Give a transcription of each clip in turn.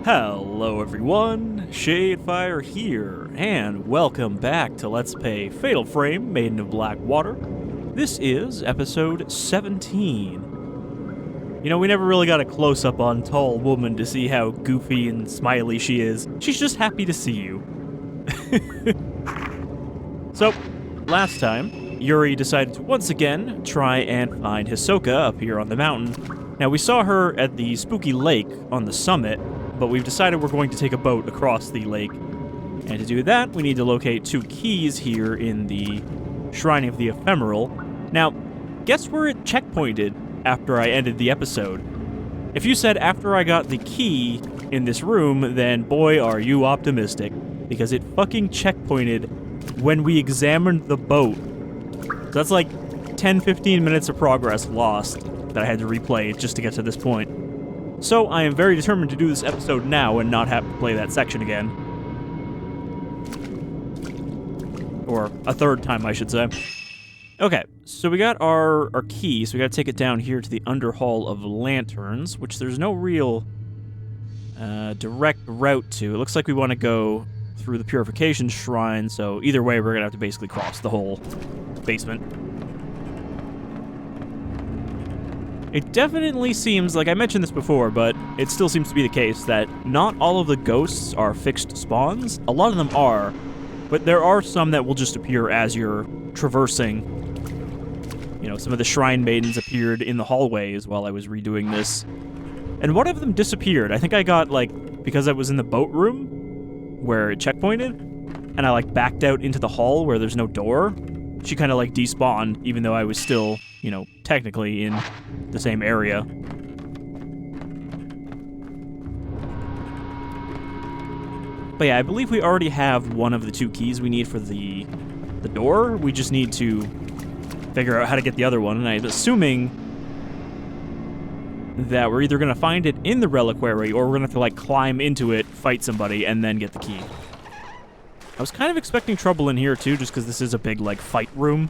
Hello everyone, Shadefyre here, and welcome back to Let's Play Fatal Frame, Maiden of Black Water. This is episode 17. You know, we never really got a close-up on Tall Woman to see how goofy and smiley she is. She's just happy to see you. So, last time, Yuri decided to once again try and find Hisoka up here on the mountain. Now, we saw her at the spooky lake on the summit, but we've decided we're going to take a boat across the lake. And to do that, we need to locate 2 keys here in the Shrine of the Ephemeral. Now, guess where it checkpointed after I ended the episode? If you said after I got the key in this room, then boy, are you optimistic. Because it fucking checkpointed when we examined the boat. So that's like 10-15 minutes of progress lost that I had to replay just to get to this point. So I am very determined to do this episode now and not have to play that section again. Or a third time, I should say. Okay, so we got our key, so we gotta take it down here to the Underhall of Lanterns, which there's no real direct route to. It looks like we want to go through the Purification Shrine, so either way we're gonna have to basically cross the whole basement. It definitely seems, like I mentioned this before, but it still seems to be the case that not all of the ghosts are fixed spawns. A lot of them are, but there are some that will just appear as you're traversing. You know, some of the Shrine Maidens appeared in the hallways while I was redoing this. And one of them disappeared. I think I got, like, because I was in the boat room where it checkpointed, and I, like, backed out into the hall where there's no door. She kind of, like, despawned, even though I was still, you know, technically in the same area. But yeah, I believe we already have one of the 2 keys we need for the door. We just need to figure out how to get the other one, and I'm assuming that we're either going to find it in the reliquary, or we're going to have to, like, climb into it, fight somebody, and then get the key. I was kind of expecting trouble in here, too, just because this is a big, like, fight room.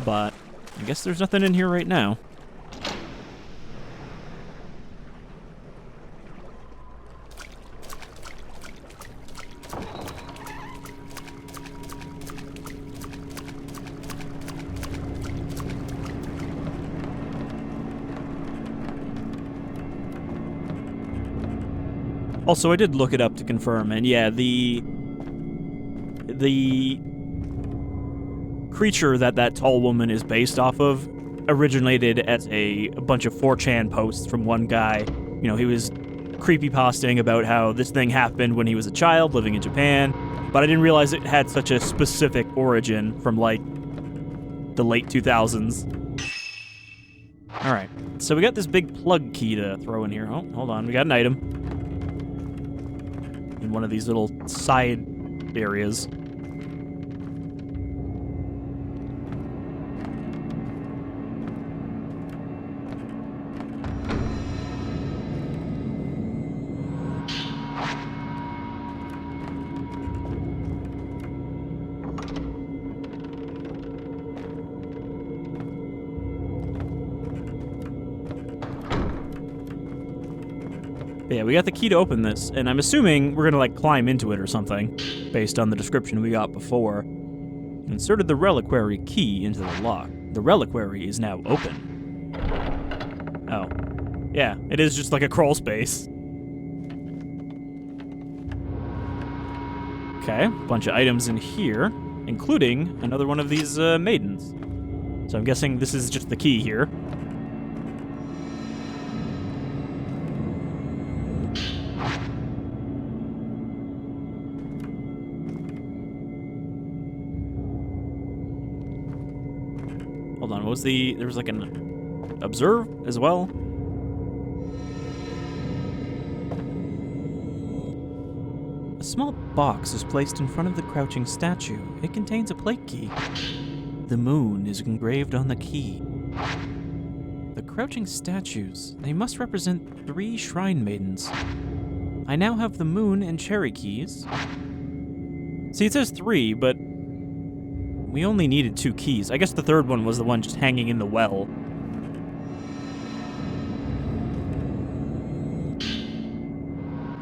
But I guess there's nothing in here right now. Also, I did look it up to confirm, and yeah, the creature that tall woman is based off of originated as a bunch of 4chan posts from one guy. You know, he was creepypasting about how this thing happened when he was a child living in Japan, but I didn't realize it had such a specific origin from, like, the late 2000s. Alright, so we got this big plug key to throw in here. Oh, hold on, we got an item in one of these little side areas. But yeah, we got the key to open this, and I'm assuming we're gonna, like, climb into it or something, based on the description we got before. Inserted the reliquary key into the lock. The reliquary is now open. Oh. Yeah, it is just like a crawl space. Okay, bunch of items in here, including another one of these maidens. So I'm guessing this is just the key here. Hold on, what was there was like an observe as well? A small box is placed in front of the crouching statue. It contains a plate key. The moon is engraved on the key. The crouching statues, they must represent 3 shrine maidens. I now have the moon and cherry keys. See, it says 3, but we only needed 2 keys. I guess the third one was the one just hanging in the well.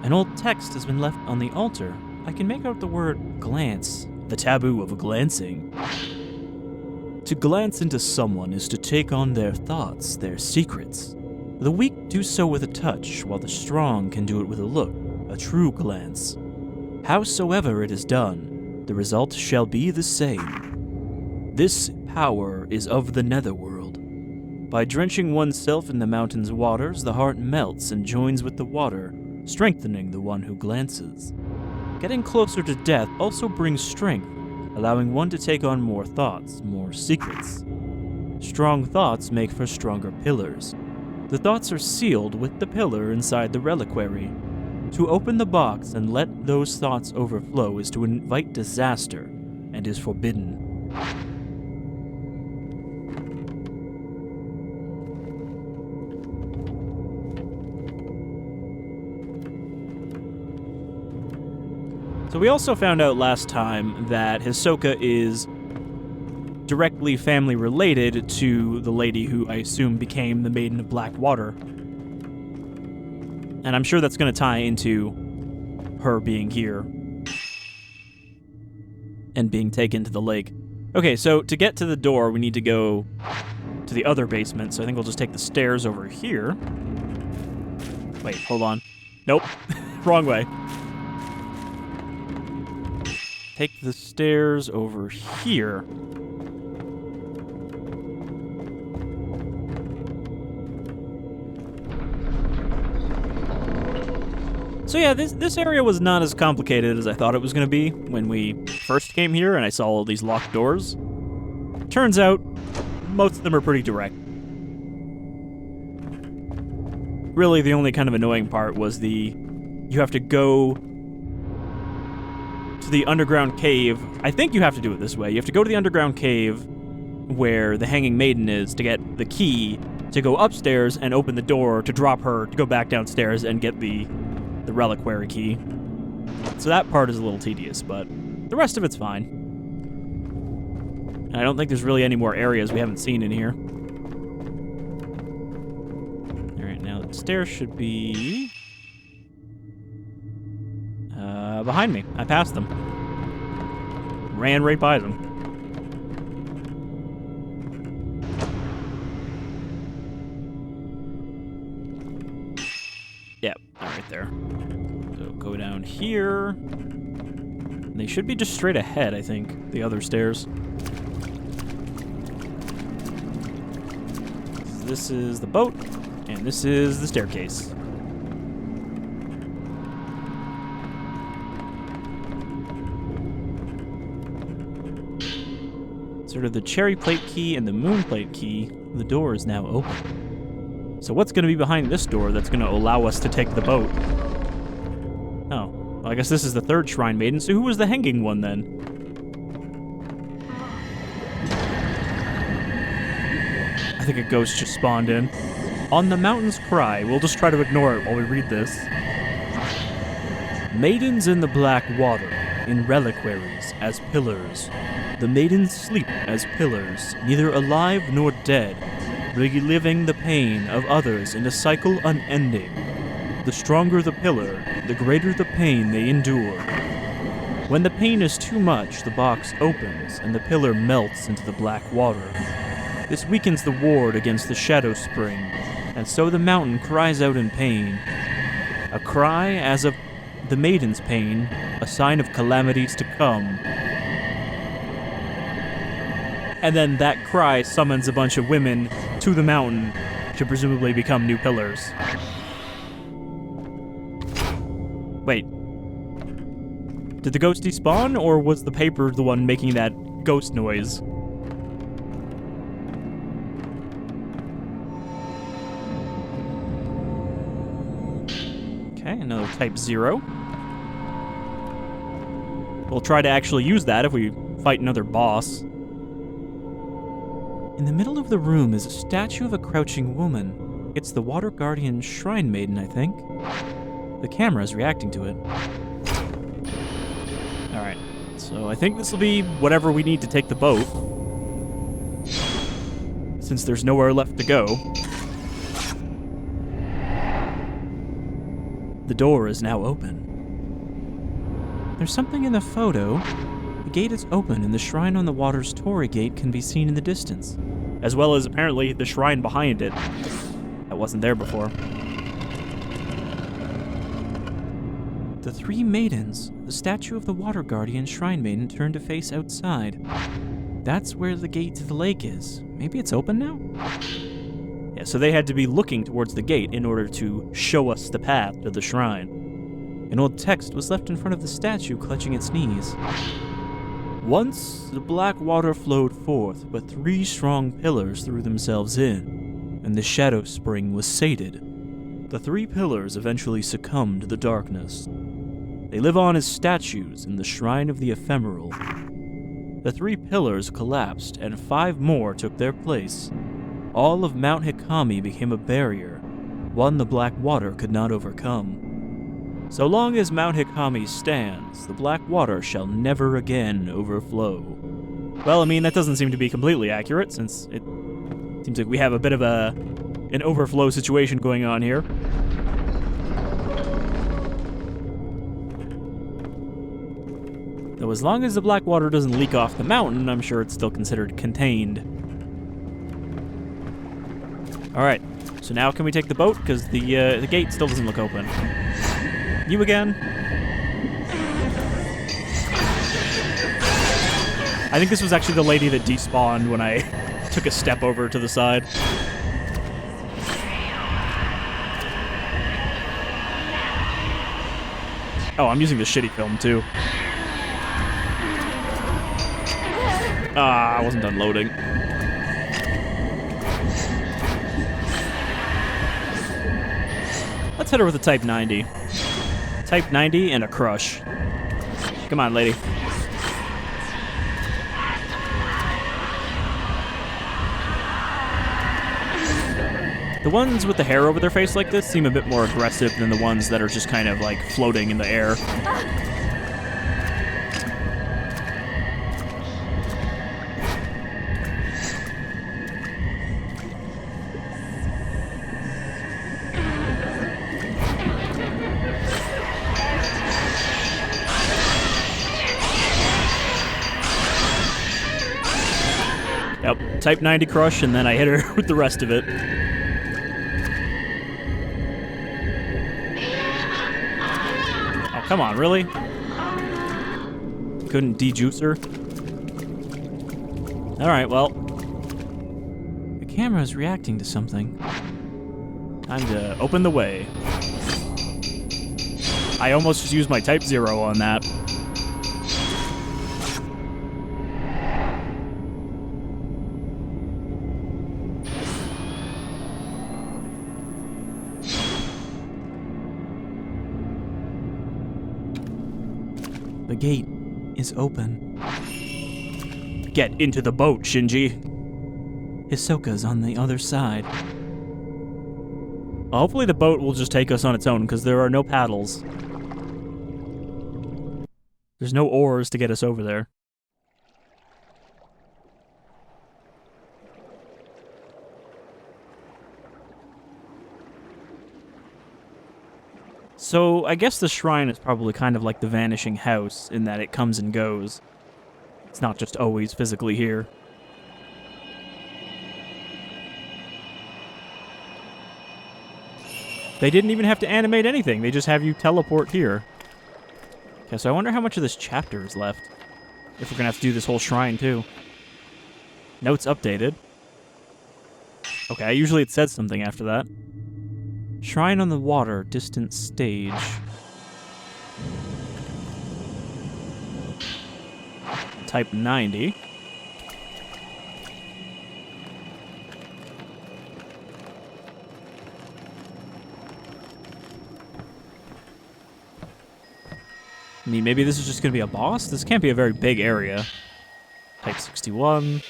An old text has been left on the altar. I can make out the word glance, the taboo of glancing. To glance into someone is to take on their thoughts, their secrets. The weak do so with a touch, while the strong can do it with a look, a true glance. Howsoever it is done, the result shall be the same. This power is of the netherworld. By drenching oneself in the mountain's waters, the heart melts and joins with the water, strengthening the one who glances. Getting closer to death also brings strength, allowing one to take on more thoughts, more secrets. Strong thoughts make for stronger pillars. The thoughts are sealed with the pillar inside the reliquary. To open the box and let those thoughts overflow is to invite disaster and is forbidden. So we also found out last time that Hisoka is directly family related to the lady who I assume became the Maiden of Black Water. And I'm sure that's going to tie into her being here and being taken to the lake. Okay, so to get to the door, we need to go to the other basement, so I think we'll just take the stairs over here. Wait, hold on. Nope, wrong way. Take the stairs over here. So yeah, this area was not as complicated as I thought it was going to be when we first came here and I saw all these locked doors. Turns out, most of them are pretty direct. Really, the only kind of annoying part was you have to go to the underground cave. I think you have to do it this way. You have to go to the underground cave where the Hanging Maiden is to get the key to go upstairs and open the door to drop her to go back downstairs and get the reliquary key. So that part is a little tedious, but the rest of it's fine. And I don't think there's really any more areas we haven't seen in here. Alright, now the stairs should be behind me. I passed them. Ran right by them. Yep, right there. So go down here. And they should be just straight ahead, I think, the other stairs. This is the boat, and this is the staircase. Sort of the cherry plate key and the moon plate key, the door is now open. So what's going to be behind this door that's going to allow us to take the boat? Oh, well, I guess this is the third Shrine Maiden, so who was the hanging one then? I think a ghost just spawned in. On the mountain's cry, we'll just try to ignore it while we read this. Maidens in the black water, in reliquaries, as pillars. The maidens sleep as pillars, neither alive nor dead, reliving the pain of others in a cycle unending. The stronger the pillar, the greater the pain they endure. When the pain is too much, the box opens and the pillar melts into the black water. This weakens the ward against the shadow spring, and so the mountain cries out in pain. A cry as of the maiden's pain, a sign of calamities to come. And then that cry summons a bunch of women to the mountain to presumably become new pillars. Wait. Did the ghost despawn, or was the paper the one making that ghost noise? Okay, another type 0. We'll try to actually use that if we fight another boss. In the middle of the room is a statue of a crouching woman. It's the Water Guardian Shrine Maiden, I think. The camera is reacting to it. Alright, so I think this will be whatever we need to take the boat. Since there's nowhere left to go. The door is now open. There's something in the photo. The gate is open and the shrine on the water's Torii gate can be seen in the distance. As well as apparently the shrine behind it. That wasn't there before. The three maidens, the statue of the water guardian shrine maiden turned to face outside. That's where the gate to the lake is. Maybe it's open now? Yeah, so they had to be looking towards the gate in order to show us the path to the shrine. An old text was left in front of the statue clutching its knees. Once the black water flowed forth, but three strong pillars threw themselves in, and the shadow spring was sated. The three pillars eventually succumbed to the darkness. They live on as statues in the shrine of the Ephemeral. The three pillars collapsed, and 5 more took their place. All of Mount Hikami became a barrier, one the black water could not overcome. So long as Mount Hikami stands, the black water shall never again overflow. Well, I mean, that doesn't seem to be completely accurate, since it seems like we have a bit of an overflow situation going on here. Though as long as the black water doesn't leak off the mountain, I'm sure it's still considered contained. Alright, so now can we take the boat? Because the gate still doesn't look open. You again? I think this was actually the lady that despawned when I took a step over to the side. Oh, I'm using the shitty film, too. Ah, I wasn't done loading. Let's hit her with a Type 90. Type 90 and a crush. Come on, lady. The ones with the hair over their face like this seem a bit more aggressive than the ones that are just kind of like floating in the air. Yep, Type 90 crush, and then I hit her with the rest of it. Oh, come on, really? Couldn't de-juice her? Alright, well. The camera is reacting to something. Time to open the way. I almost just used my Type 0 on that. The gate is open. Get into the boat, Shinji. Hisoka's on the other side. Hopefully the boat will just take us on its own, because there are no paddles. There's no oars to get us over there. So, I guess the shrine is probably kind of like the Vanishing House, in that it comes and goes. It's not just always physically here. They didn't even have to animate anything, they just have you teleport here. Okay, so I wonder how much of this chapter is left. If we're gonna have to do this whole shrine, too. Notes updated. Okay, usually it says something after that. Shrine on the water, distant stage. Type 90. I mean, maybe this is just going to be a boss? This can't be a very big area. Type 61.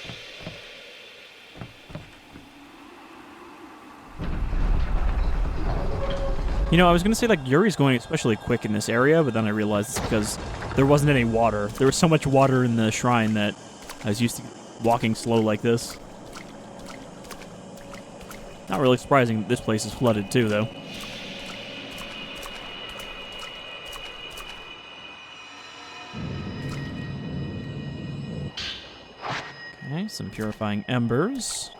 You know, I was going to say, like, Yuri's going especially quick in this area, but then I realized it's because there wasn't any water. There was so much water in the shrine that I was used to walking slow like this. Not really surprising that this place is flooded, too, though. Okay, some purifying embers.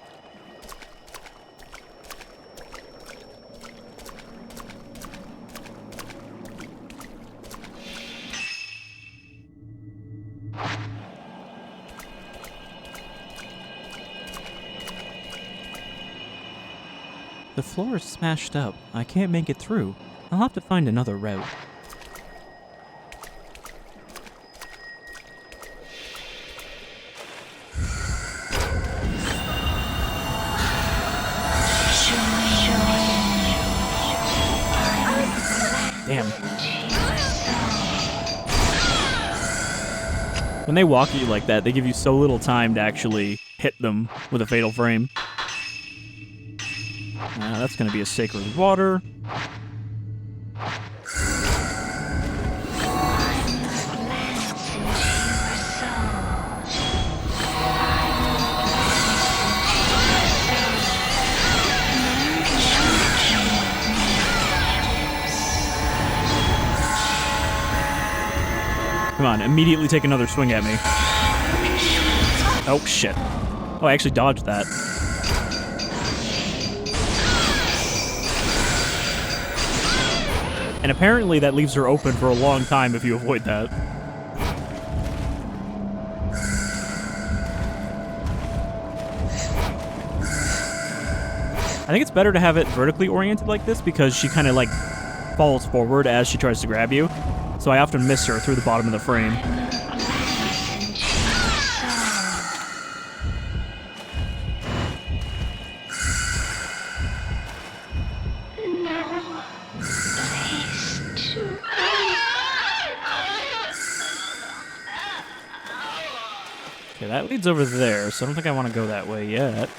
The floor is smashed up. I can't make it through. I'll have to find another route. Damn. When they walk at you like that, they give you so little time to actually hit them with a fatal frame. That's going to be a sacred water. Come on, immediately take another swing at me. Oh, shit. Oh, I actually dodged that. And apparently that leaves her open for a long time if you avoid that. I think it's better to have it vertically oriented like this because she kind of like falls forward as she tries to grab you. So I often miss her through the bottom of the frame. Okay, that leads over there, so I don't think I want to go that way yet.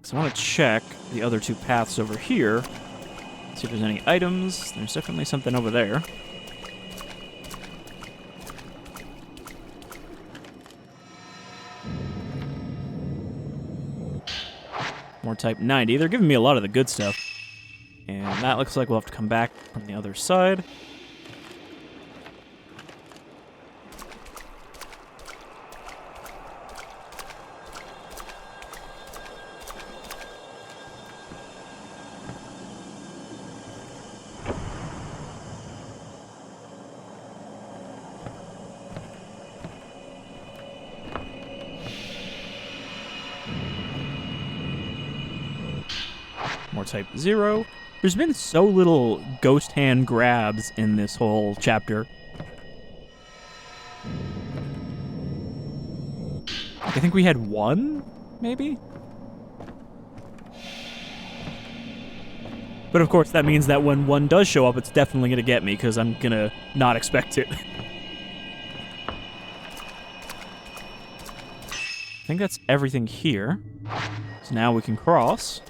So I want to check the other two paths over here. See if there's any items. There's definitely something over there. More type 90. They're giving me a lot of the good stuff. And that looks like we'll have to come back from the other side. More type 0. There's been so little ghost hand grabs in this whole chapter. I think we had one, maybe? But of course that means that when one does show up, it's definitely going to get me, because I'm going to not expect it. I think that's everything here. So now we can cross.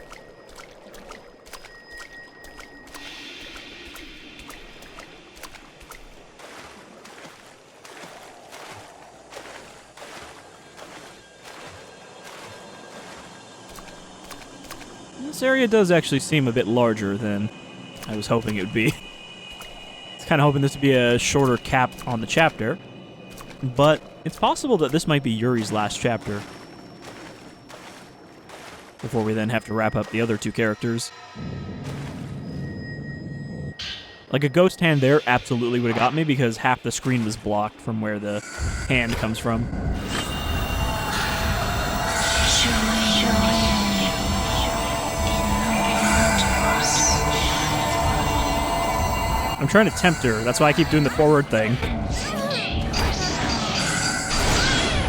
This area does actually seem a bit larger than I was hoping it would be. I was kind of hoping this would be a shorter cap on the chapter, but it's possible that this might be Yuri's last chapter before we then have to wrap up the other two characters. Like a ghost hand there absolutely would have got me because half the screen was blocked from where the hand comes from. I'm trying to tempt her. That's why I keep doing the forward thing.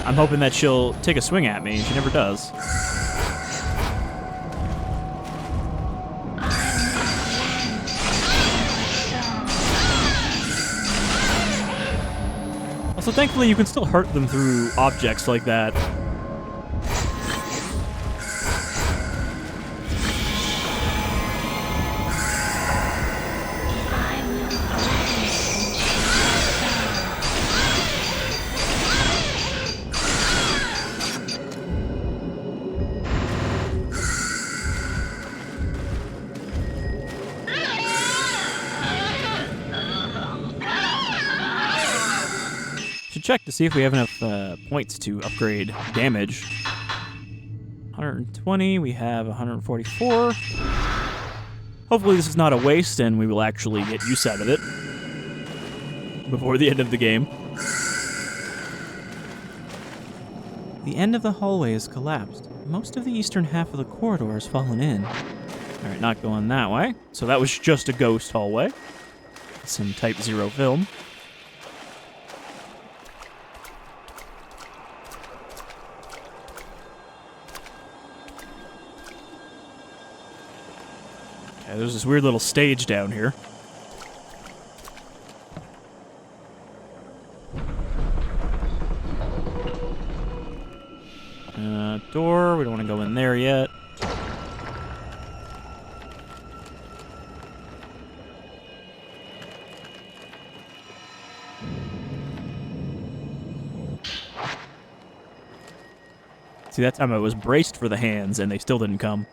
I'm hoping that she'll take a swing at me. She never does. Also, thankfully, you can still hurt them through objects like that. check to see if we have enough points to upgrade damage. 120, we have 144. Hopefully this is not a waste and we will actually get use out of it before the end of the game. The end of the hallway has collapsed. Most of the eastern half of the corridor has fallen in. Alright, not going that way. So that was just a ghost hallway. Some Type 0 film. Okay, there's this weird little stage down here. Door, we don't want to go in there yet. See, that time I was braced for the hands and they still didn't come.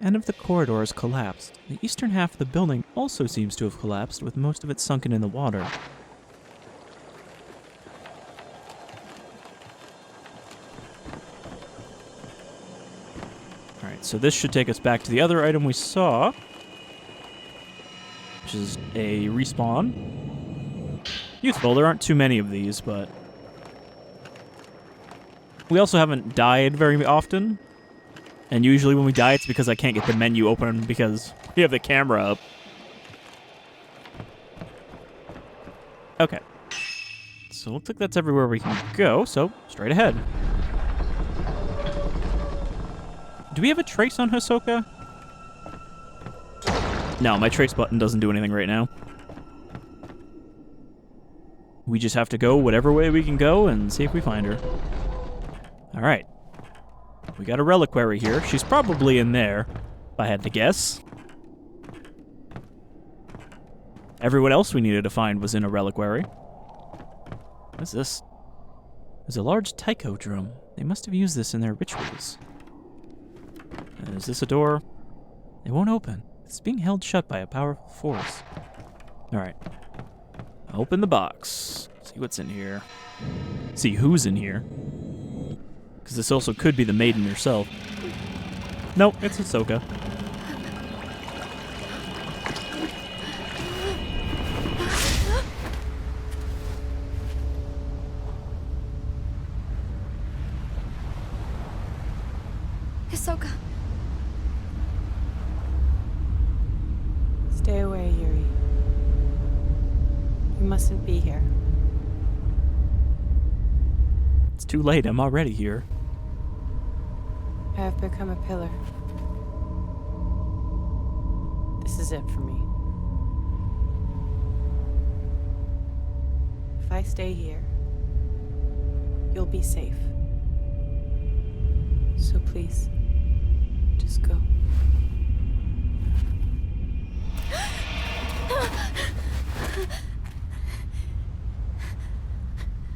End of the corridor has collapsed. The eastern half of the building also seems to have collapsed, with most of it sunken in the water. Alright, so this should take us back to the other item we saw, which is a respawn. Useful, there aren't too many of these, but we also haven't died very often. And usually when we die, it's because I can't get the menu open because we have the camera up. Okay. So it looks like that's everywhere we can go, so straight ahead. Do we have a trace on Hisoka? No, my trace button doesn't do anything right now. We just have to go whatever way we can go and see if we find her. Alright. We got a reliquary here. She's probably in there, if I had to guess. Everyone else we needed to find was in a reliquary. What's this? There's a large taiko drum. They must have used this in their rituals. Is this a door? It won't open. It's being held shut by a powerful force. Alright. Open the box. See what's in here. See who's in here. Because this also could be the maiden herself. Nope, it's Hisoka. Hisoka. Stay away, Yuri. You mustn't be here. It's too late, I'm already here. I have become a pillar. This is it for me. If I stay here, you'll be safe. So please, just go.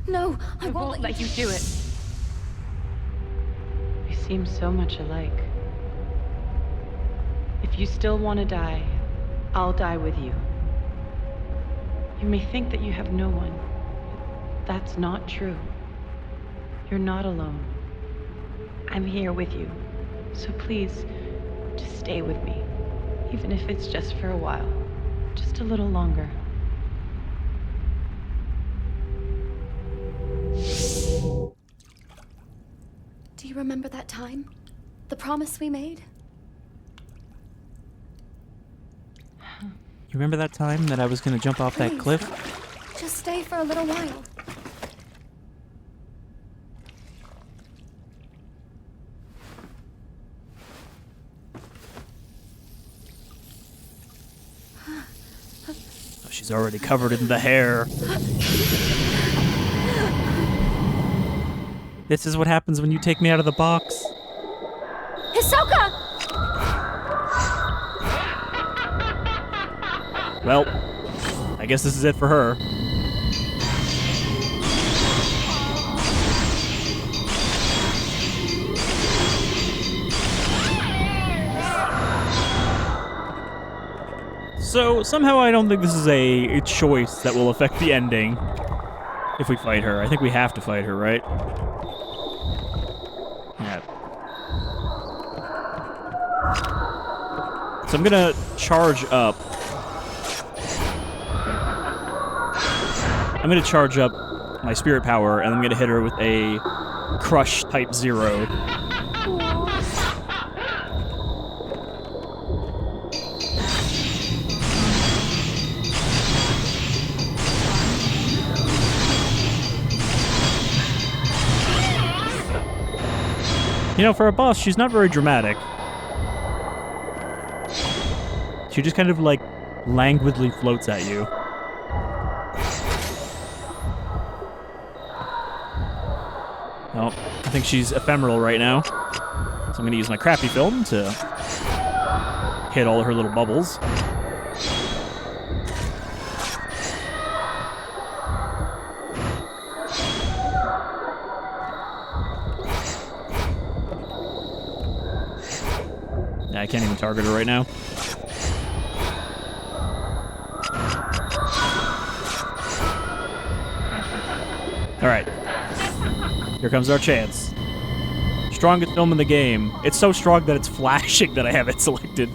No, I won't let you do it. We seem so much alike. If you still want to die, I'll die with you. You may think that you have no one, but that's not true. You're not alone. I'm here with you, so please, just stay with me, even if it's just for a while, just a little longer. Do you remember that time? The promise we made? You remember that time that I was going to jump off that Please. cliff? Just stay for a little while. Oh, she's already covered in the hair. This is what happens when you take me out of the box. Hisoka! Well, I guess this is it for her. So, somehow I don't think this is a choice that will affect the ending. if we fight her. I think we have to fight her, right? Yeah. So I'm gonna charge up. I'm gonna charge up my spirit power, and I'm gonna hit her with a crush type 0. You know, for a boss, she's not very dramatic. She just kind of, like, languidly floats at you. Oh, I think she's ephemeral right now. So I'm gonna use my crappy film to hit all of her little bubbles. Yeah, I can't even target her right now. Alright. Here comes our chance. Strongest film in the game. It's so strong that it's flashing that I have it selected.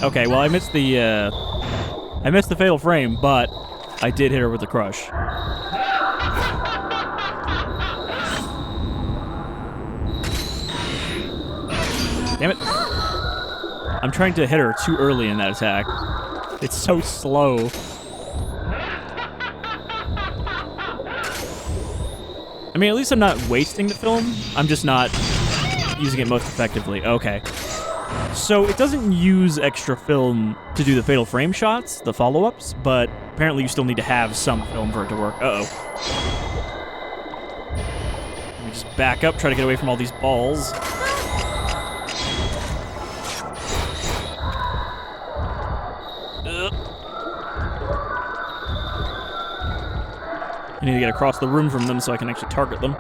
Okay, well I missed the fatal frame, but I did hit her with the crush. Damn it. I'm trying to hit her too early in that attack. It's so slow. I mean, at least I'm not wasting the film. I'm just not using it most effectively. Okay. So it doesn't use extra film to do the fatal frame shots, the follow-ups, but apparently you still need to have some film for it to work. Uh-oh. Let me just back up, try to get away from all these balls. I need to get across the room from them so I can actually target them.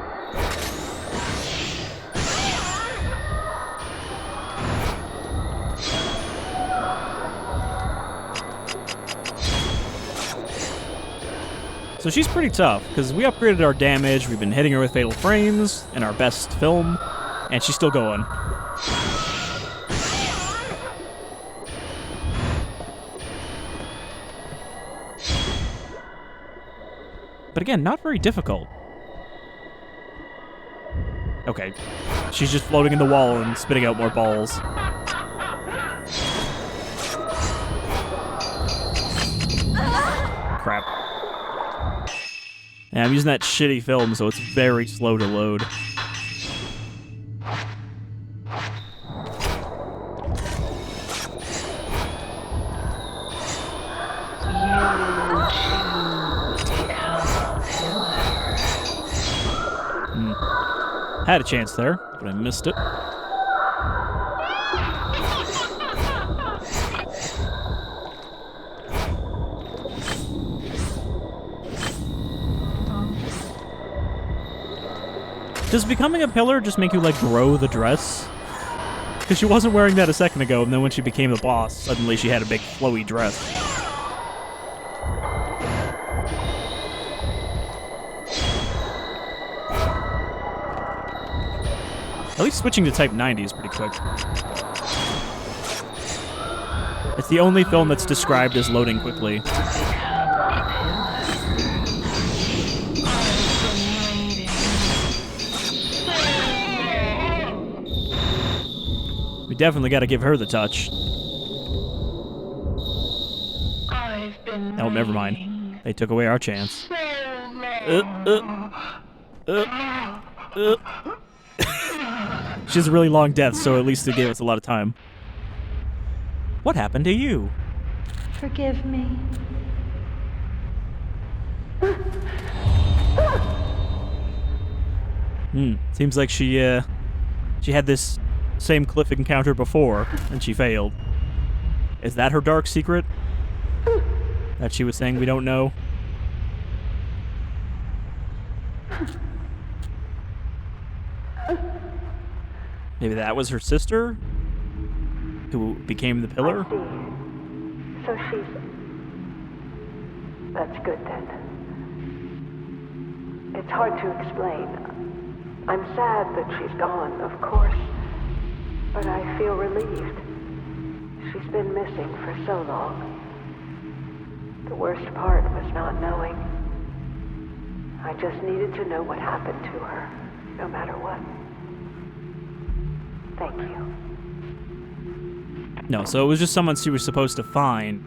So she's pretty tough, because we upgraded our damage, we've been hitting her with fatal frames, and our best film, and she's still going. But again, not very difficult. Okay. She's just floating in the wall and spitting out more balls. Crap. Yeah, I'm using that shitty film, so it's very slow to load. Had a chance there, but I missed it. Does becoming a pillar just make you, like, grow the dress? Because she wasn't wearing that a second ago, and then when she became the boss, suddenly she had a big flowy dress. At least switching to type 90 is pretty quick. It's the only film that's described as loading quickly. We definitely got to give her the touch. Oh, never mind. They took away our chance. She has a really long death, so at least it gave us a lot of time. What happened to you? Forgive me. Seems like she had this same cliff encounter before, and she failed. Is that her dark secret? That she was saying we don't know? Maybe that was her sister who became the pillar? I see. So she's... That's good then. It's hard to explain. I'm sad that she's gone, of course, but I feel relieved. She's been missing for so long. The worst part was not knowing. I just needed to know what happened to her, no matter what. Thank you. No, so it was just someone she was supposed to find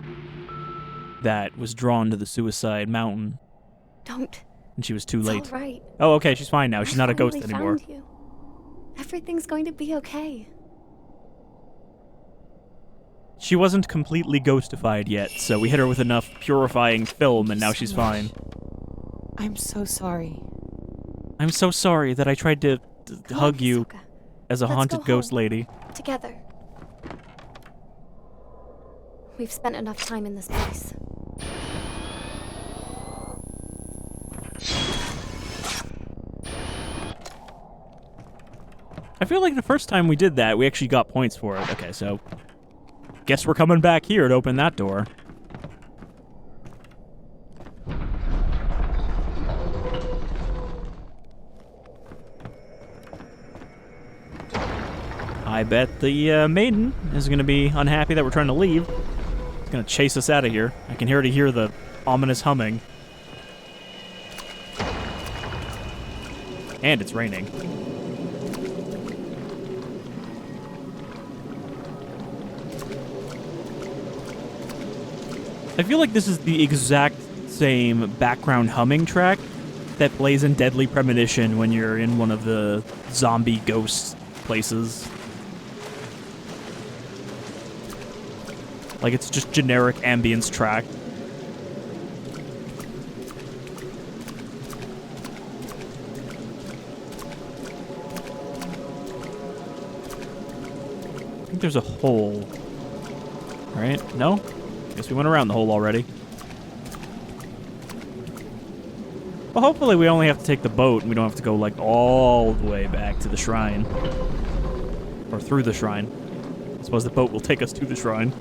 that was drawn to the suicide mountain, Don't. and she was too It's late. all right. Oh, okay, she's fine now. She's not a ghost finally anymore. found you. Everything's going to be okay. She wasn't completely ghostified yet, so we hit her with enough purifying film, and now she's fine. I'm so sorry. I'm so sorry that I tried to Come hug on, you Hisoka. as a Let's haunted go ghost home. lady. Together. We've spent enough time in this place. I feel like the first time we did that, we actually got points for it. Okay, so guess we're coming back here to open that door. I bet the maiden is going to be unhappy that we're trying to leave. It's going to chase us out of here. I can already hear the ominous humming. And it's raining. I feel like this is the exact same background humming track that plays in Deadly Premonition when you're in one of the zombie ghost places. Like, it's just generic ambience track. I think there's a hole. Right? No? Guess we went around the hole already. Well, hopefully we only have to take the boat and we don't have to go, like, all the way back to the shrine. Or through the shrine. I suppose the boat will take us to the shrine.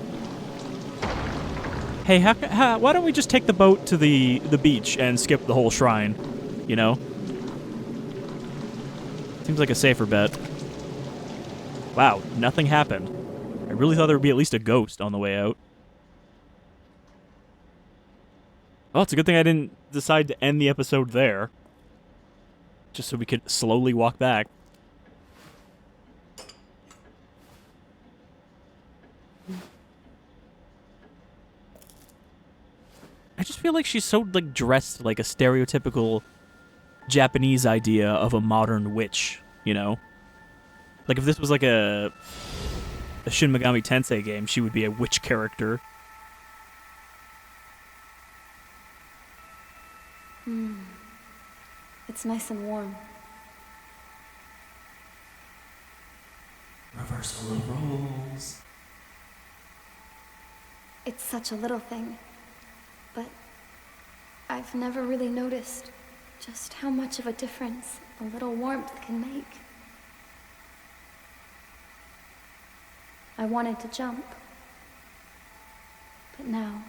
Hey, why don't we just take the boat to the beach and skip the whole shrine? You know? Seems like a safer bet. Wow, nothing happened. I really thought there would be at least a ghost on the way out. Oh, it's a good thing I didn't decide to end the episode there. Just so we could slowly walk back. I just feel like she's so, like, dressed like a stereotypical Japanese idea of a modern witch, you know? Like, if this was like a Shin Megami Tensei game, she would be a witch character. It's nice and warm. Reversal of roles. It's such a little thing, but I've never really noticed just how much of a difference a little warmth can make. I wanted to jump, but now...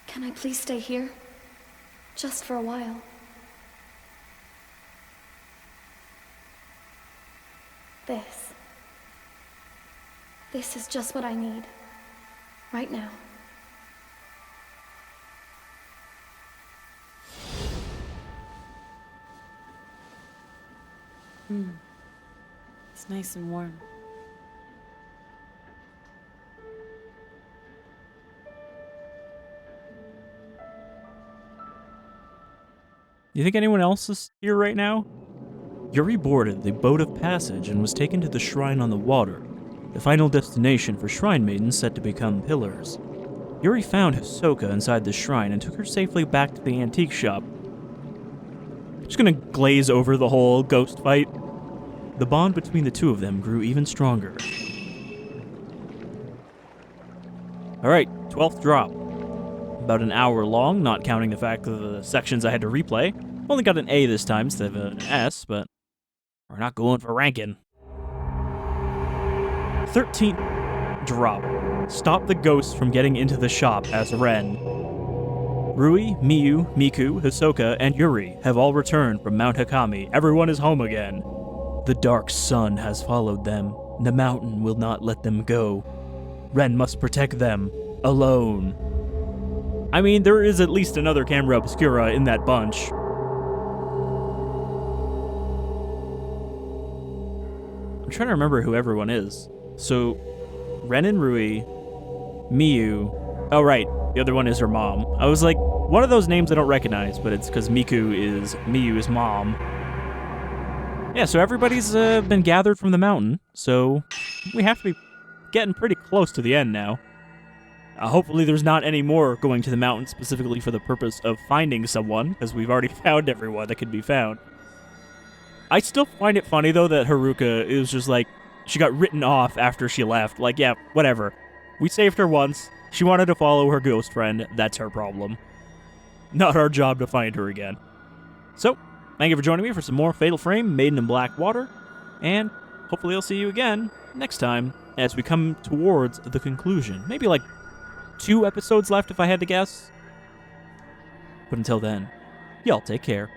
Can I please stay here? Just for a while. This is just what I need. Right now. It's nice and warm. You think anyone else is here right now? Yuri boarded the boat of passage and was taken to the shrine on the water, the final destination for shrine maidens set to become pillars. Yuri found Hisoka inside the shrine and took her safely back to the antique shop. Just gonna glaze over the whole ghost fight. The bond between the two of them grew even stronger. Alright, 12th drop. About an hour long, not counting the fact of the sections I had to replay. Only got an A this time instead of an S, but we're not going for ranking. 13th drop. Stop the ghosts from getting into the shop as Ren. Rui, Miyu, Miku, Hisoka, and Yuri have all returned from Mount Hakami. Everyone is home again. The dark sun has followed them. The mountain will not let them go. Ren must protect them, alone. I mean, there is at least another camera obscura in that bunch. I'm trying to remember who everyone is. So, Ren and Rui, Miyu. Oh, right. The other one is her mom. I was like, one of those names I don't recognize, but it's because Miku is Miyu's mom. Yeah, so everybody's been gathered from the mountain, so we have to be getting pretty close to the end now. Hopefully there's not any more going to the mountain specifically for the purpose of finding someone, because we've already found everyone that could be found. I still find it funny, though, that Haruka is just like, she got written off after she left. Like, yeah, whatever. We saved her once. She wanted to follow her ghost friend. That's her problem. Not our job to find her again. So, thank you for joining me for some more Fatal Frame, Maiden in Black Water, and hopefully I'll see you again next time as we come towards the conclusion. Maybe like 2 episodes left if I had to guess. But until then, y'all take care.